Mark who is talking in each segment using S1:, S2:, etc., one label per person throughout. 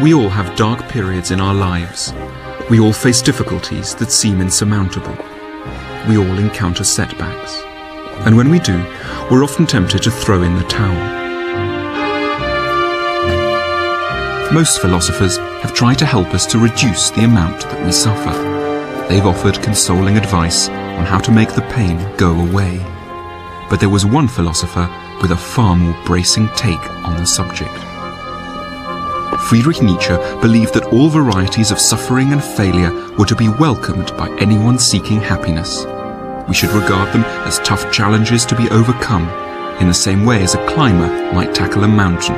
S1: We all have dark periods in our lives. We all face difficulties that seem insurmountable. We all encounter setbacks. And when we do, we're often tempted to throw in the towel. Most philosophers have tried to help us to reduce the amount that we suffer. They've offered consoling advice on how to make the pain go away. But there was one philosopher with a far more bracing take on the subject. Friedrich Nietzsche believed that all varieties of suffering and failure were to be welcomed by anyone seeking happiness. We should regard them as tough challenges to be overcome, in the same way as a climber might tackle a mountain.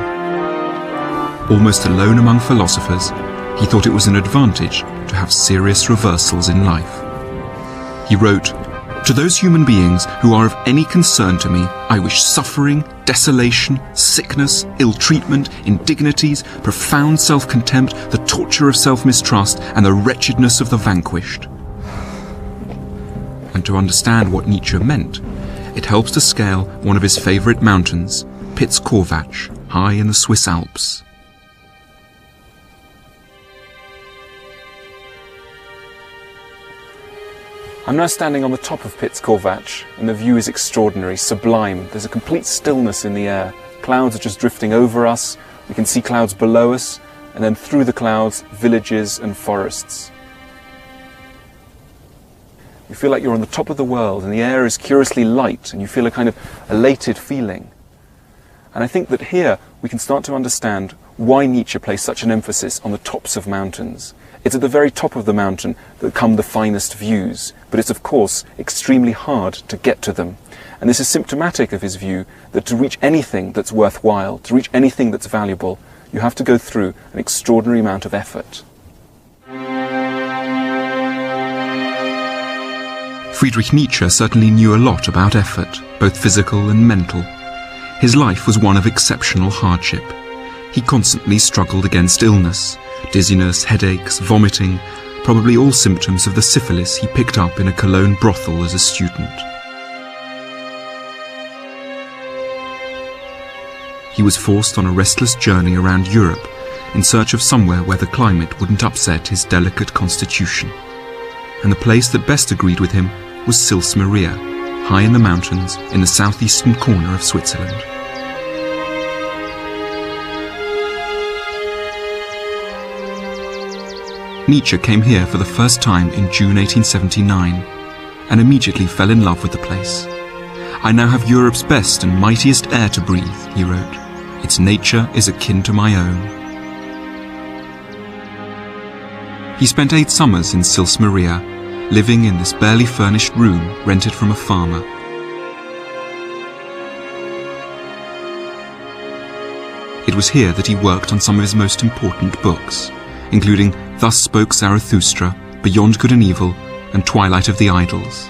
S1: Almost alone among philosophers, he thought it was an advantage to have serious reversals in life. He wrote, "To those human beings who are of any concern to me, I wish suffering, desolation, sickness, ill-treatment, indignities, profound self-contempt, the torture of self-mistrust, and the wretchedness of the vanquished." And to understand what Nietzsche meant, it helps to scale one of his favorite mountains, Piz-Corvatsch, high in the Swiss Alps. I'm now standing on the top of Piz-Corvatsch, and the view is extraordinary, sublime. There's a complete stillness in the air. Clouds are just drifting over us. We can see clouds below us, and then through the clouds, villages and forests. You feel like you're on the top of the world, and the air is curiously light, and you feel a kind of elated feeling. And I think that here we can start to understand why Nietzsche placed such an emphasis on the tops of mountains. It's at the very top of the mountain that come the finest views, but it's of course extremely hard to get to them. And this is symptomatic of his view that to reach anything that's worthwhile, to reach anything that's valuable, you have to go through an extraordinary amount of effort. Friedrich Nietzsche certainly knew a lot about effort, both physical and mental. His life was one of exceptional hardship. He constantly struggled against illness, dizziness, headaches, vomiting, probably all symptoms of the syphilis he picked up in a Cologne brothel as a student. He was forced on a restless journey around Europe in search of somewhere where the climate wouldn't upset his delicate constitution. And the place that best agreed with him was Sils Maria, high in the mountains in the southeastern corner of Switzerland. Nietzsche came here for the first time in June 1879 and immediately fell in love with the place. "I now have Europe's best and mightiest air to breathe," he wrote. "Its nature is akin to my own." He spent 8 summers in Sils Maria, living in this barely furnished room rented from a farmer. It was here that he worked on some of his most important books, including Thus Spoke Zarathustra, Beyond Good and Evil, and Twilight of the Idols.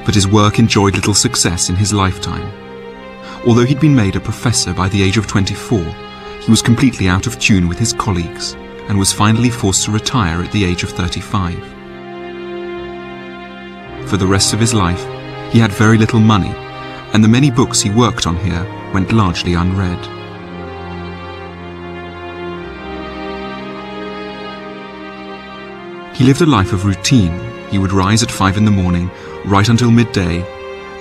S1: But his work enjoyed little success in his lifetime. Although he'd been made a professor by the age of 24, he was completely out of tune with his colleagues and was finally forced to retire at the age of 35. For the rest of his life, he had very little money, and the many books he worked on here went largely unread. He lived a life of routine. He would rise at 5 in the morning, write until midday,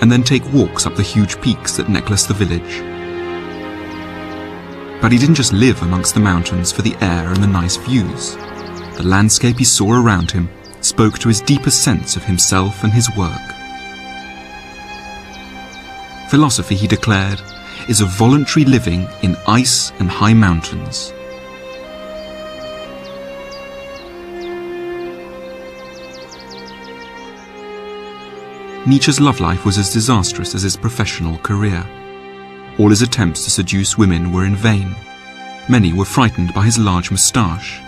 S1: and then take walks up the huge peaks that necklace the village. But he didn't just live amongst the mountains for the air and the nice views. The landscape he saw around him spoke to his deepest sense of himself and his work. Philosophy, he declared, is a voluntary living in ice and high mountains. Nietzsche's love life was as disastrous as his professional career. All his attempts to seduce women were in vain. Many were frightened by his large moustache,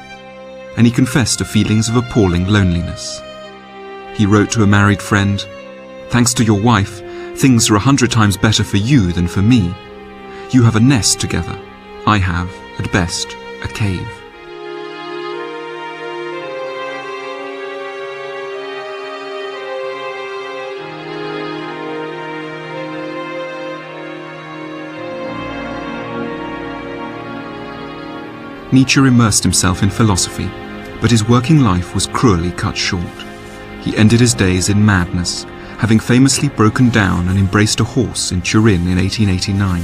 S1: and he confessed to feelings of appalling loneliness. He wrote to a married friend, "Thanks to your wife, things are 100 times better for you than for me. You have a nest together. I have, at best, a cave." Nietzsche immersed himself in philosophy, but his working life was cruelly cut short. He ended his days in madness, having famously broken down and embraced a horse in Turin in 1889.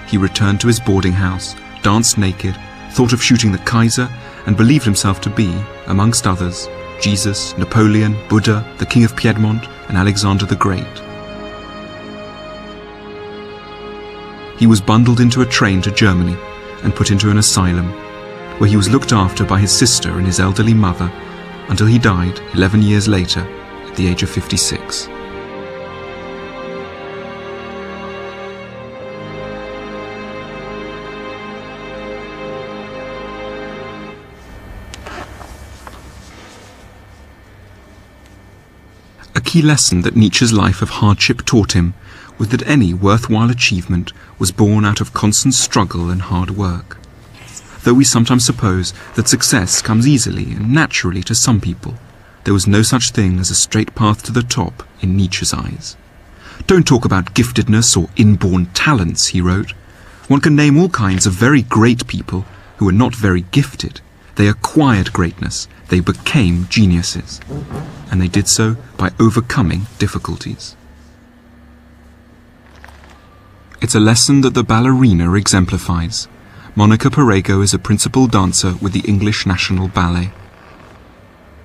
S1: He returned to his boarding house, danced naked, thought of shooting the Kaiser, and believed himself to be, amongst others, Jesus, Napoleon, Buddha, the King of Piedmont, and Alexander the Great. He was bundled into a train to Germany and put into an asylum, where he was looked after by his sister and his elderly mother until he died 11 years later at the age of 56. A key lesson that Nietzsche's life of hardship taught him was that any worthwhile achievement was born out of constant struggle and hard work. Though we sometimes suppose that success comes easily and naturally to some people, there was no such thing as a straight path to the top in Nietzsche's eyes. Don't talk about giftedness or inborn talents, he wrote. One can name all kinds of very great people who were not very gifted. They acquired greatness, they became geniuses, and they did so by overcoming difficulties. It's a lesson that the ballerina exemplifies. Monica Perego is a principal dancer with the English National Ballet.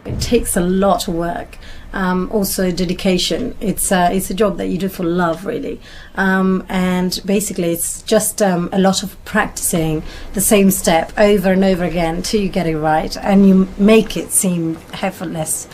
S2: It takes a lot of work, also dedication. It's a job that you do for love, really. And basically it's just a lot of practicing the same step over and over again till you get it right and you make it seem effortless.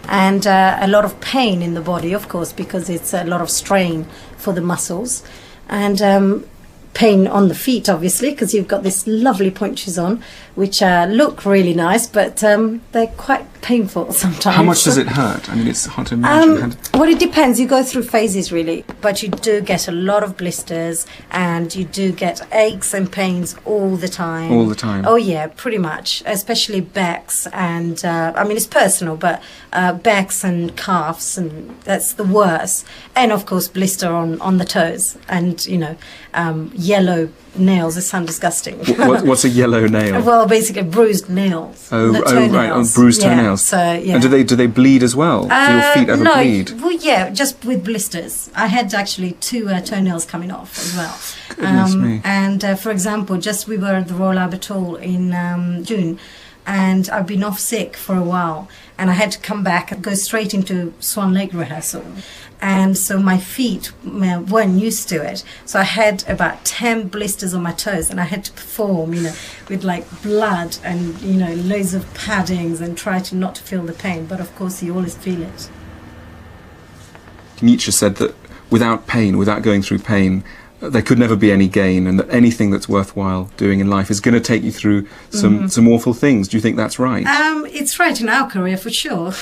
S2: And a lot of pain in the body, of course, because it's a lot of strain for the muscles. And pain on the feet, obviously, because you've got these lovely pointe shoes on, which look really nice, but they're quite painful sometimes.
S1: How much does it hurt? I mean, it's hard to imagine.
S2: Well, it depends. You go through phases, really, but you do get a lot of blisters, and you do get aches and pains all the time.
S1: All the time?
S2: Oh, yeah, pretty much, especially backs, and, I mean, it's personal, but backs and calves, and that's the worst. And, of course, blister on the toes, and, you know, yellow nails. It sounds disgusting.
S1: What's a yellow nail?
S2: Well, basically bruised nails.
S1: Oh, right, bruised toenails.
S2: So, yeah.
S1: And do they bleed as well? Do your feet ever bleed?
S2: Well, yeah, just with blisters. I had actually 2 toenails coming off as well.
S1: Goodness me.
S2: And for example, just we were at the Royal Albert Hall in June, and I've been off sick for a while, and I had to come back and go straight into Swan Lake rehearsal. And so my feet weren't used to it. So I had about 10 blisters on my toes, and I had to perform, you know, with like blood and, you know, loads of paddings and try to not feel the pain. But of course you always feel it.
S1: Nietzsche said that without pain, without going through pain, there could never be any gain, and that anything that's worthwhile doing in life is going to take you through some awful things. Do you think that's right?
S2: It's right in our career for sure.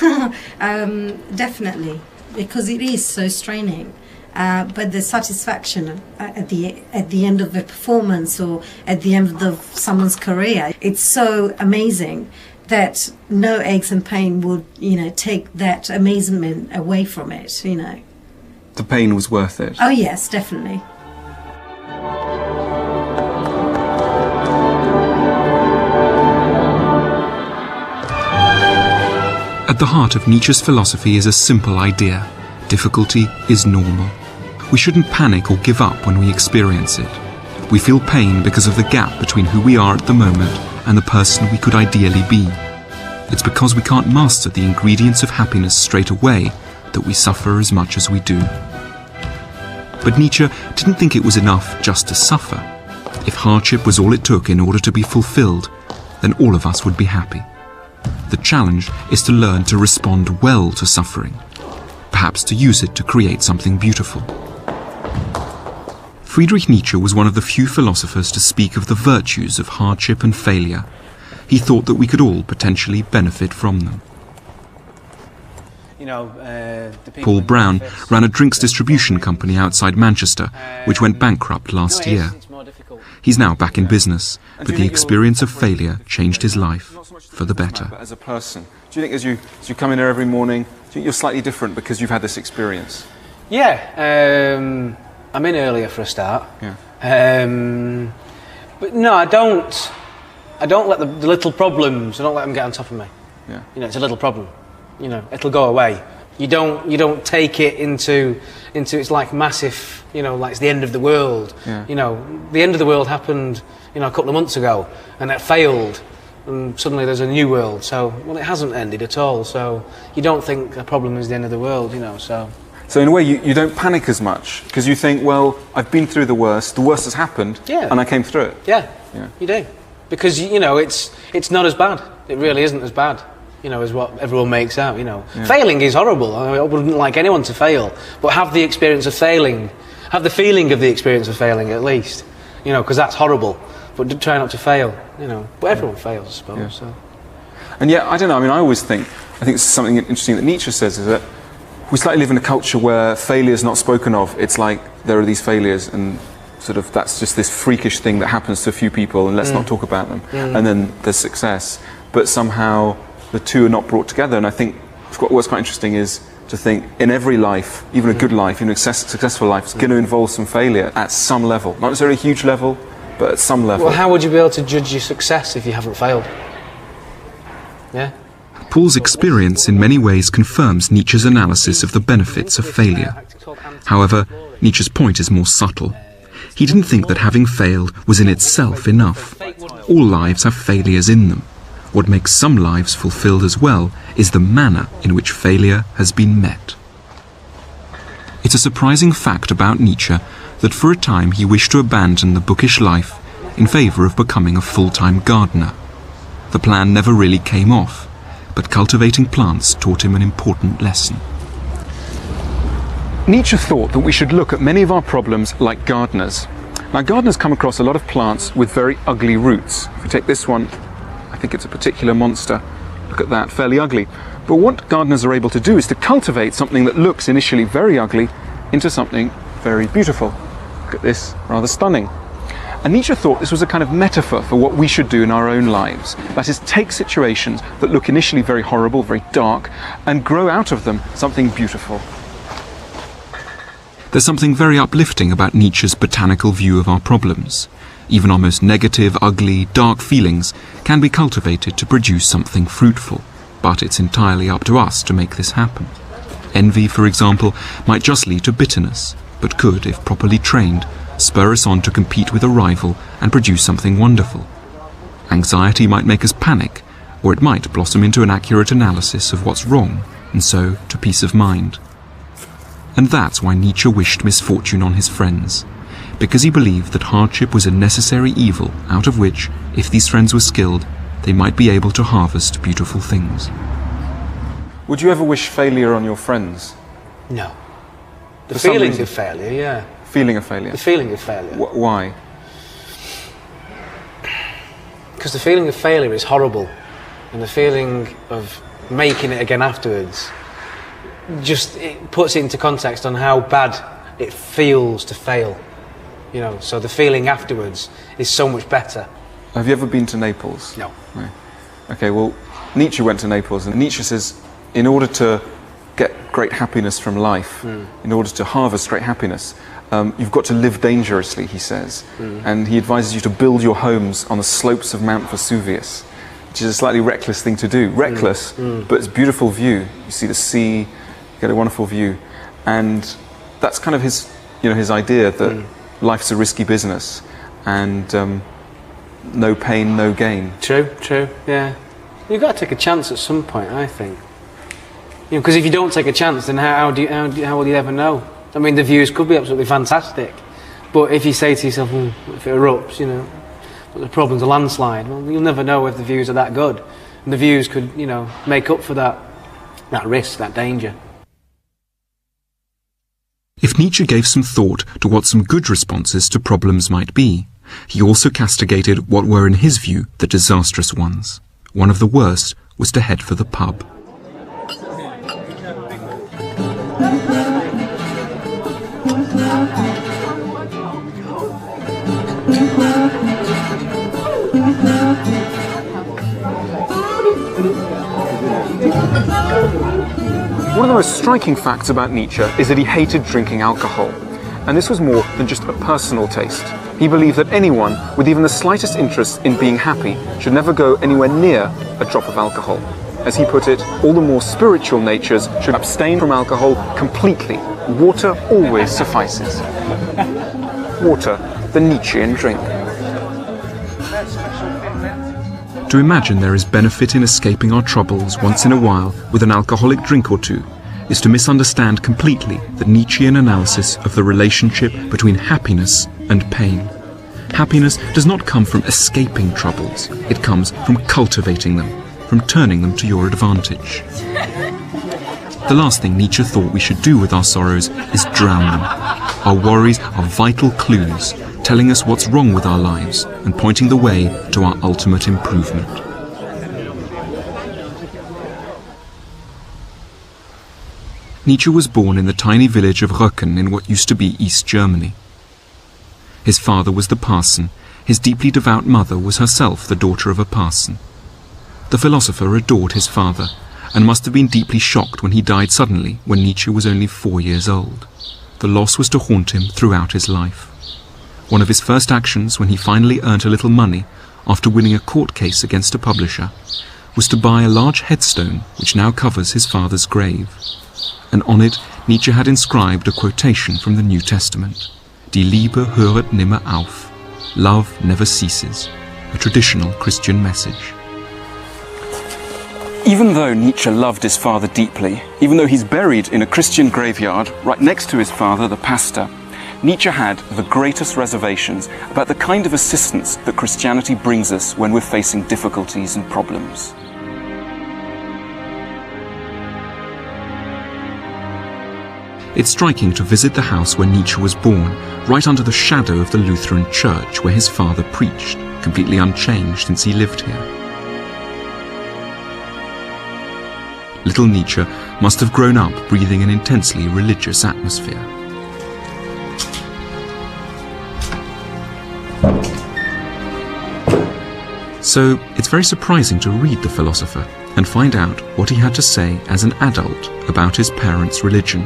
S2: Definitely, because it is so straining. But the satisfaction at the end of the performance or at the end of someone's career, it's so amazing that no aches and pain would, you know, take that amazement away from it, you know.
S1: The pain was worth it.
S2: Oh yes, definitely.
S1: At the heart of Nietzsche's philosophy is a simple idea. Difficulty is normal. We shouldn't panic or give up when we experience it. We feel pain because of the gap between who we are at the moment and the person we could ideally be. It's because we can't master the ingredients of happiness straight away that we suffer as much as we do. But Nietzsche didn't think it was enough just to suffer. If hardship was all it took in order to be fulfilled, then all of us would be happy. The challenge is to learn to respond well to suffering, perhaps to use it to create something beautiful. Friedrich Nietzsche was one of the few philosophers to speak of the virtues of hardship and failure. He thought that we could all potentially benefit from them. Paul Brown ran a drinks distribution company outside Manchester, which went bankrupt last year. He's now back in business, but the experience of failure changed his life for the better.
S3: As a person, do you think as you come in here every morning, do you think you're slightly different because you've had this experience?
S4: Yeah, I'm in earlier for a start.
S3: Yeah.
S4: But no, I don't. I don't let the little problems. I don't let them get on top of me.
S3: Yeah.
S4: You know, it's a little problem. You know, it'll go away. You don't take it into it's like massive. You know, like it's the end of the world.
S3: Yeah.
S4: You know, the end of the world happened. You know, a couple of months ago, and it failed. And suddenly there's a new world. So, well, it hasn't ended at all. So you don't think a problem is the end of the world. You know, so.
S3: So in a way, you don't panic as much because you think, well, I've been through the worst has happened,
S4: Yeah.
S3: and I came through it.
S4: Yeah,
S3: Yeah.
S4: you do. Because, you know, it's not as bad. It really isn't as bad, you know, as what everyone makes out, you know.
S3: Yeah.
S4: Failing is horrible. I wouldn't like anyone to fail. But have the experience of failing. Have the feeling of the experience of failing, at least. You know, because that's horrible. But try not to fail, you know. But everyone fails, I suppose.
S3: Yeah.
S4: So.
S3: And yet, I don't know, I mean, I think something interesting that Nietzsche says is that we slightly live in a culture where failure is not spoken of. It's like there are these failures and sort of that's just this freakish thing that happens to a few people and let's not talk about them. And then there's success. But somehow the two are not brought together. And I think what's quite interesting is to think in every life, even a good life, even a successful life, is going to involve some failure at some level. Not necessarily a huge level, but at some level.
S4: Well, how would you be able to judge your success if you haven't failed? Yeah?
S1: Paul's experience in many ways confirms Nietzsche's analysis of the benefits of failure. However, Nietzsche's point is more subtle. He didn't think that having failed was in itself enough. All lives have failures in them. What makes some lives fulfilled as well is the manner in which failure has been met. It's a surprising fact about Nietzsche that for a time he wished to abandon the bookish life in favour of becoming a full-time gardener. The plan never really came off, but cultivating plants taught him an important lesson.
S3: Nietzsche thought that we should look at many of our problems like gardeners. Now, gardeners come across a lot of plants with very ugly roots. If we take this one, I think it's a particular monster. Look at that, fairly ugly. But what gardeners are able to do is to cultivate something that looks initially very ugly into something very beautiful. Look at this, rather stunning. And Nietzsche thought this was a kind of metaphor for what we should do in our own lives. That is, take situations that look initially very horrible, very dark, and grow out of them something beautiful.
S1: There's something very uplifting about Nietzsche's botanical view of our problems. Even our most negative, ugly, dark feelings can be cultivated to produce something fruitful. But it's entirely up to us to make this happen. Envy, for example, might just lead to bitterness, but could, if properly trained, spur us on to compete with a rival and produce something wonderful. Anxiety might make us panic, or it might blossom into an accurate analysis of what's wrong, and so to peace of mind. And that's why Nietzsche wished misfortune on his friends, because he believed that hardship was a necessary evil out of which, if these friends were skilled, they might be able to harvest beautiful things.
S3: Would you ever wish failure on your friends?
S4: No. The
S3: For some
S4: feeling
S3: reason.
S4: of failure, yeah.
S3: Feeling of failure?
S4: The feeling of failure.
S3: Why?
S4: Because the feeling of failure is horrible, and the feeling of making it again afterwards, just it puts it into context on how bad it feels to fail. You know, so the feeling afterwards is so much better.
S3: Have you ever been to Naples?
S4: No.
S3: No. Okay, well, Nietzsche went to Naples, and Nietzsche says, in order to get great happiness from life, in order to harvest great happiness, you've got to live dangerously, he says. And he advises you to build your homes on the slopes of Mount Vesuvius, which is a slightly reckless thing to do. Reckless, but it's a beautiful view. You see the sea, you get a wonderful view. And that's kind of his, his idea that life's a risky business, and no pain, no gain.
S4: True, yeah. You've got to take a chance at some point, I think. Because if you don't take a chance, then how will you ever know? I mean, the views could be absolutely fantastic, but if you say to yourself, if it erupts, but the problem's a landslide, well, you'll never know if the views are that good. And the views could, make up for that risk, that danger.
S1: If Nietzsche gave some thought to what some good responses to problems might be, he also castigated what were, in his view, the disastrous ones. One of the worst was to head for the pub.
S3: One of the most striking facts about Nietzsche is that he hated drinking alcohol. And this was more than just a personal taste. He believed that anyone with even the slightest interest in being happy should never go anywhere near a drop of alcohol. As he put it, all the more spiritual natures should abstain from alcohol completely. Water always suffices. Water, the Nietzschean drink.
S1: To imagine there is benefit in escaping our troubles once in a while with an alcoholic drink or two is to misunderstand completely the Nietzschean analysis of the relationship between happiness and pain. Happiness does not come from escaping troubles, it comes from cultivating them, from turning them to your advantage. The last thing Nietzsche thought we should do with our sorrows is drown them. Our worries are vital clues, telling us what's wrong with our lives and pointing the way to our ultimate improvement. Nietzsche was born in the tiny village of Röcken in what used to be East Germany. His father was the parson, his deeply devout mother was herself the daughter of a parson. The philosopher adored his father, and must have been deeply shocked when he died suddenly when Nietzsche was only 4 years old. The loss was to haunt him throughout his life. One of his first actions when he finally earned a little money, after winning a court case against a publisher, was to buy a large headstone which now covers his father's grave. And on it Nietzsche had inscribed a quotation from the New Testament. Die Liebe höret nimmer auf. Love never ceases. A traditional Christian message.
S3: Even though Nietzsche loved his father deeply, even though he's buried in a Christian graveyard right next to his father, the pastor, Nietzsche had the greatest reservations about the kind of assistance that Christianity brings us when we're facing difficulties and problems.
S1: It's striking to visit the house where Nietzsche was born, right under the shadow of the Lutheran church where his father preached, completely unchanged since he lived here. Little Nietzsche must have grown up breathing an intensely religious atmosphere. So it's very surprising to read the philosopher and find out what he had to say as an adult about his parents' religion.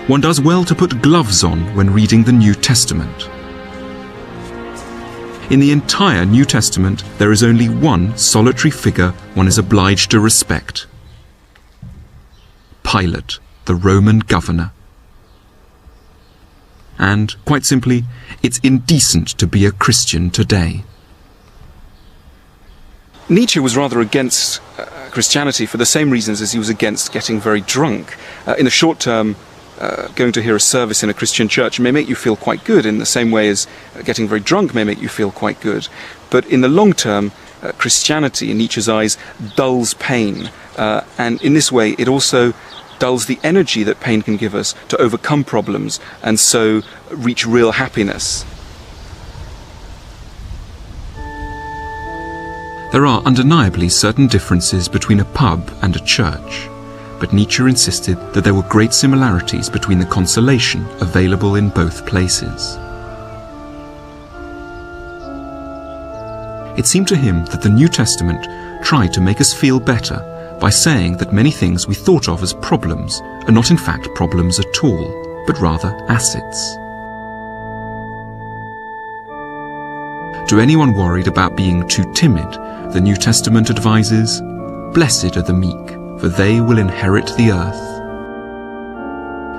S1: One does well to put gloves on when reading the New Testament. In the entire New Testament, there is only one solitary figure one is obliged to respect. Pilate, the Roman governor. And, quite simply, it's indecent to be a Christian today.
S3: Nietzsche was rather against Christianity for the same reasons as he was against getting very drunk. In the short term, going to hear a service in a Christian church may make you feel quite good in the same way as getting very drunk may make you feel quite good. But in the long term, Christianity, in Nietzsche's eyes, dulls pain. And in this way, it also dulls the energy that pain can give us to overcome problems and so reach real happiness.
S1: There are undeniably certain differences between a pub and a church. But Nietzsche insisted that there were great similarities between the consolation available in both places. It seemed to him that the New Testament tried to make us feel better by saying that many things we thought of as problems are not in fact problems at all, but rather assets. To anyone worried about being too timid, the New Testament advises, "Blessed are the meek, for they will inherit the earth."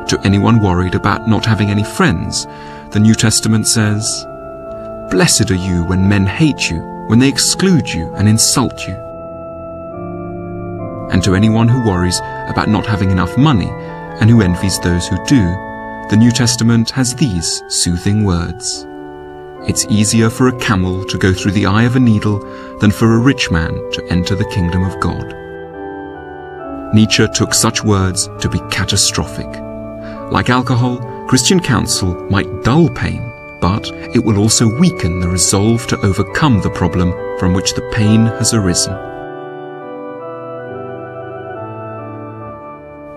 S1: To anyone worried about not having any friends, the New Testament says, "Blessed are you when men hate you, when they exclude you and insult you." And to anyone who worries about not having enough money and who envies those who do, the New Testament has these soothing words. It's easier for a camel to go through the eye of a needle than for a rich man to enter the kingdom of God. Nietzsche took such words to be catastrophic. Like alcohol, Christian counsel might dull pain, but it will also weaken the resolve to overcome the problem from which the pain has arisen.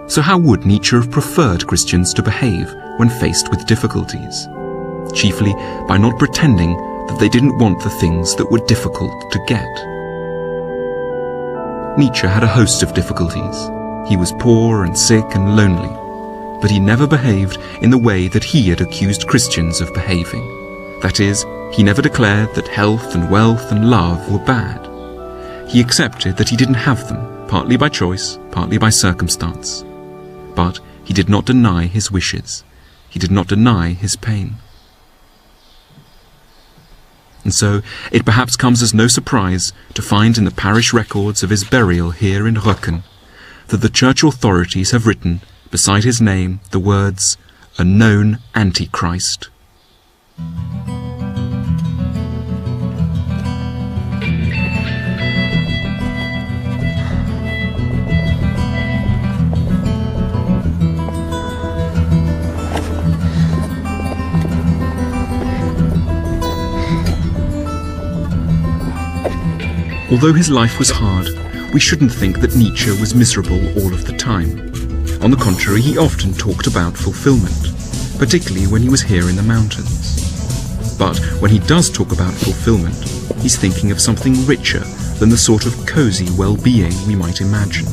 S1: So how would Nietzsche have preferred Christians to behave when faced with difficulties? Chiefly by not pretending that they didn't want the things that were difficult to get. Nietzsche had a host of difficulties. He was poor and sick and lonely. but he never behaved in the way that he had accused Christians of behaving. That is, he never declared that health and wealth and love were bad. He accepted that he didn't have them, partly by choice, partly by circumstance. But he did not deny his wishes. He did not deny his pain. And so it perhaps comes as no surprise to find in the parish records of his burial here in Röcken that the church authorities have written, beside his name, the words, "A known Antichrist." Although his life was hard, we shouldn't think that Nietzsche was miserable all of the time. On the contrary, he often talked about fulfillment, particularly when he was here in the mountains. But when he does talk about fulfillment, he's thinking of something richer than the sort of cosy well-being we might imagine.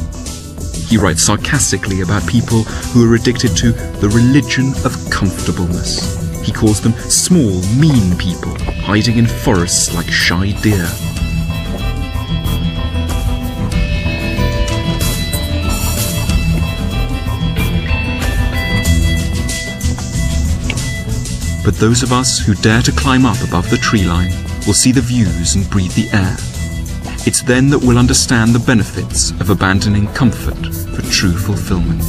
S1: He writes sarcastically about people who are addicted to the religion of comfortableness. He calls them small, mean people, hiding in forests like shy deer. But those of us who dare to climb up above the tree line will see the views and breathe the air. It's then that we'll understand the benefits of abandoning comfort for true fulfillment.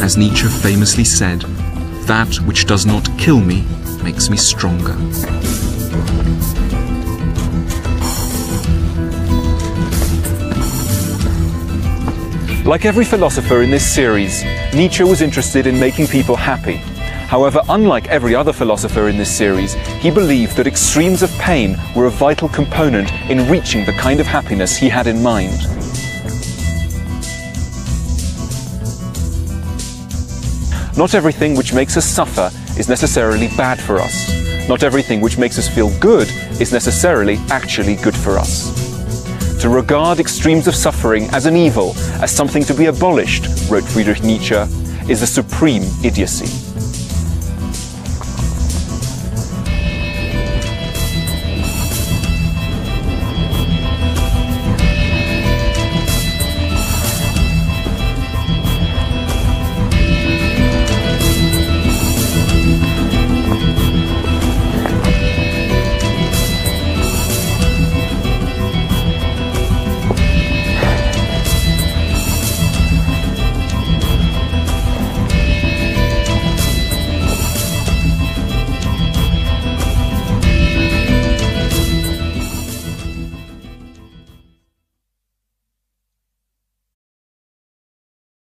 S1: As Nietzsche famously said, "That which does not kill me makes me stronger."
S3: Like every philosopher in this series, Nietzsche was interested in making people happy. However, unlike every other philosopher in this series, he believed that extremes of pain were a vital component in reaching the kind of happiness he had in mind. Not everything which makes us suffer is necessarily bad for us. Not everything which makes us feel good is necessarily actually good for us. To regard extremes of suffering as an evil, as something to be abolished, wrote Friedrich Nietzsche, is a supreme idiocy.